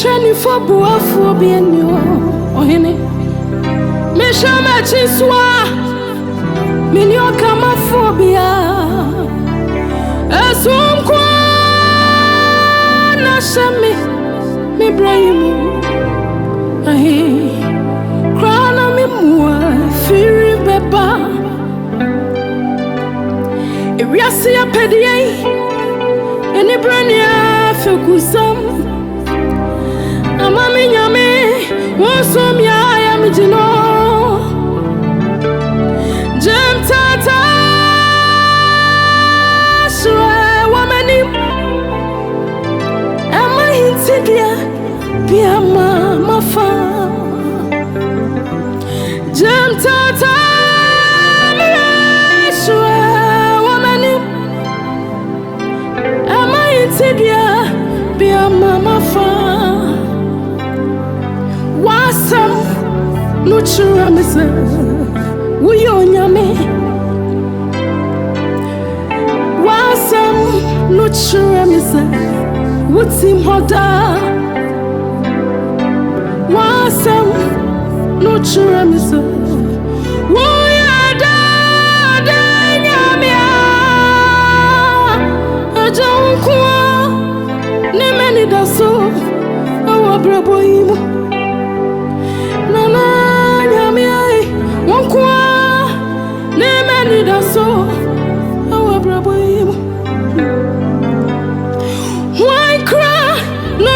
training for boafo be new ohene. Me shama chiswa minyo kama phobia. Esunkwa na shami mi brahimu. Ahi krana mi muwa firi beba. Ewiase ya pedie eni brania fekusam. Amami nyame wosum ya mi jino. Jem tata shwe wamani. Ama hintidia pia mafa. Jem tata shwe wamani. Ama hintidia pia mafa. Wasam no chura misa uyo nyame. Wasam no chura misa utim hoda. Wasam no chura misa uya da nyame aja unkwa ne meni daso awa brabo imo. Nana nyame ai wonkwa ne meni daso awa brabo imo. Why cry no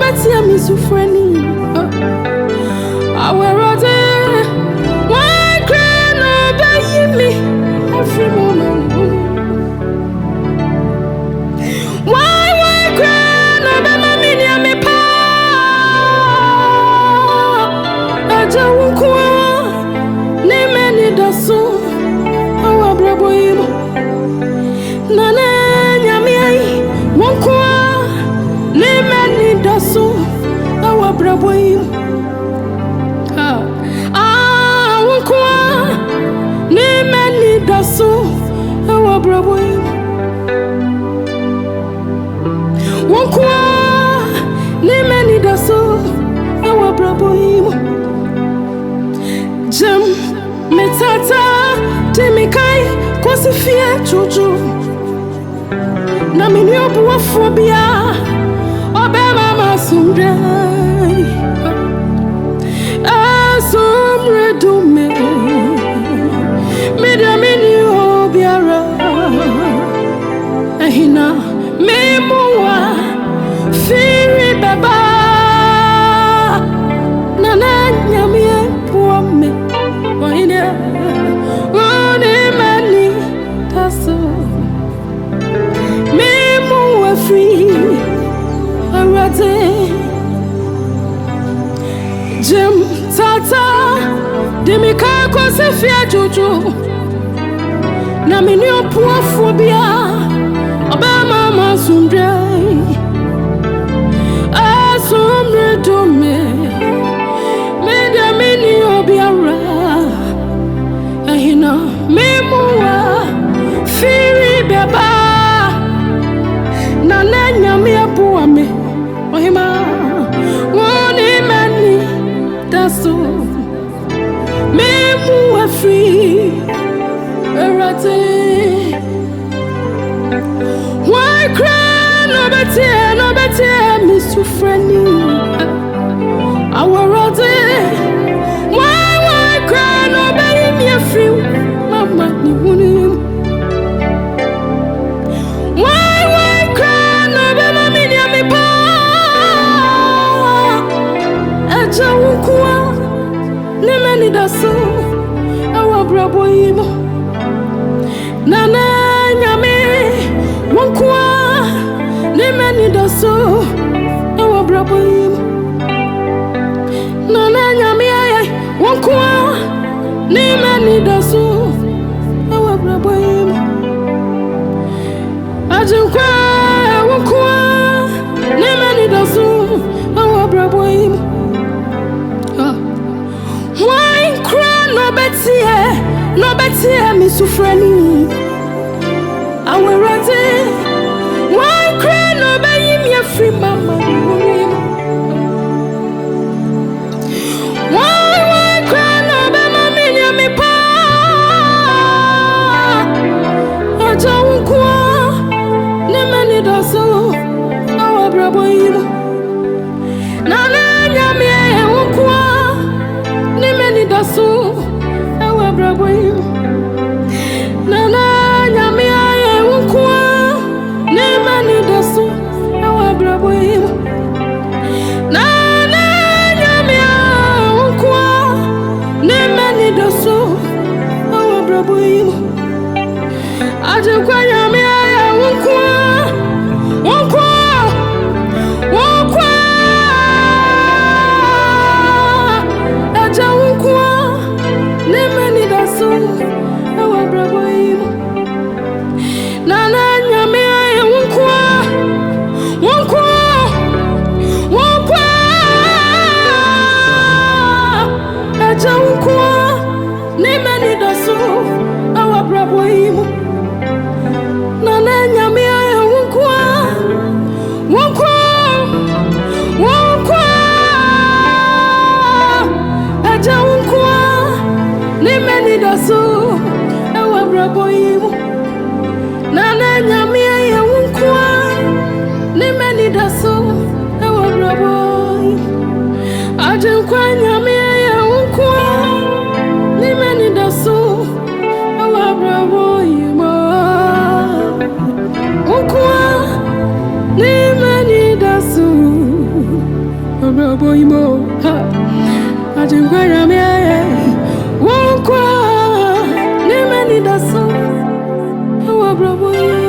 betia mi sufreni awerode. Why cry no be me every moment. Why cry no be mami nyame pa. Aja wonkwa ne meni daso awa brabo imo. Nana nyame ai wonkwa ne meni daso awa brabo imo. Wonkwa ne meni daso awa brabo imo. Wonkwa ne meni daso awa brabo imo. Jem metata temikai kosifia chuchu. Na minyo buafobia obema masumre. Asumre dume mida minyo biara. Ahina memuwa firi baba. Nana nyamie puame wahine one mani taso. Memuwa free arate. Jem tata demika kosefia jojo. Na minyo puafobia obama masumre. Asumre dume mida minyo biara. Ahina memuwa firi beba. Nana nyame apuame Ohemaa woni mani daso memuwa free erate. Why cry no betia mi sufreni awarate. Why cry no be mi free mama ni wuni. Why cry no be mami nyame pa. Aja wonkwa ne meni daso awa brabo imo. Nana nyame wonkwa ne meni daso awa brabo imo. Nana nyame ay wonkwa ne meni daso awa brabo imo. Ajunkwa wonkwa ne meni daso awa brabo imo. Why cry no betia mi sufreni awerate. Why cry no be mi free mama. daso ewa brabo yimu nana nyame ye wonkwa ni mani daso ewa brabo ajenkwa nyame ye wonkwa ni mani daso ewa brabo yimu wonkwa ni mani daso ewa brabo yimu ajenkwa nyame ye wonkwa ni mani daso ewa brabo yimu